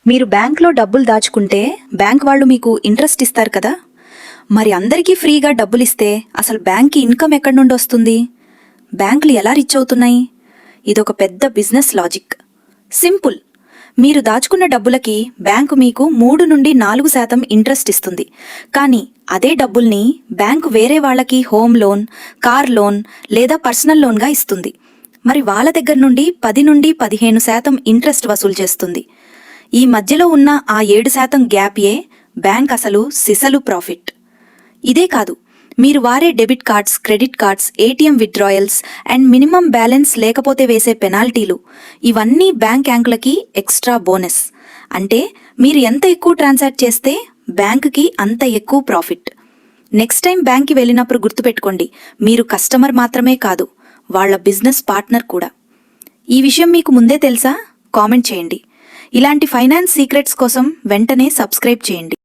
మీరు బ్యాంక్లో డబ్బులు దాచుకుంటే బ్యాంక్ వాళ్ళు మీకు ఇంట్రెస్ట్ ఇస్తారు కదా. మరి అందరికీ ఫ్రీగా డబ్బులిస్తే అసలు బ్యాంక్కి ఇన్కమ్ ఎక్కడి నుండి వస్తుంది? బ్యాంకులు ఎలా రిచ్ అవుతున్నాయి? ఇదొక పెద్ద బిజినెస్ లాజిక్. సింపుల్. మీరు దాచుకున్న డబ్బులకి బ్యాంకు మీకు 3 నుండి 4% ఇంట్రెస్ట్ ఇస్తుంది. కానీ అదే డబ్బుల్ని బ్యాంకు వేరే వాళ్ళకి హోమ్ లోన్, కార్ లోన్ లేదా పర్సనల్ లోన్గా ఇస్తుంది. మరి వాళ్ళ దగ్గర నుండి 10 నుండి 15% ఇంట్రెస్ట్ వసూలు చేస్తుంది. ఈ మధ్యలో ఉన్న ఆ 7% గ్యాప్యే బ్యాంక్ అసలు సిసలు ప్రాఫిట్. ఇదే కాదు, మీరు వారే debit cards, credit cards, ATM withdrawals and minimum balance లేకపోతే వేసే పెనాల్టీలు, ఇవన్నీ బ్యాంక్ యాంకులకి ఎక్స్ట్రా బోనస్. అంటే మీరు ఎంత ఎక్కువ ట్రాన్సాక్ట్ చేస్తే బ్యాంకుకి అంత ఎక్కువ ప్రాఫిట్. నెక్స్ట్ టైం బ్యాంక్కి వెళ్ళినప్పుడు గుర్తుపెట్టుకోండి, మీరు కస్టమర్ మాత్రమే కాదు, వాళ్ళ బిజినెస్ పార్ట్నర్ కూడా. ఈ విషయం మీకు ముందే తెలుసా? కామెంట్ చేయండి. ఇలాంటి ఫైనాన్స్ సీక్రెట్స్ కోసం వెంటనే సబ్స్క్రైబ్ చేయండి.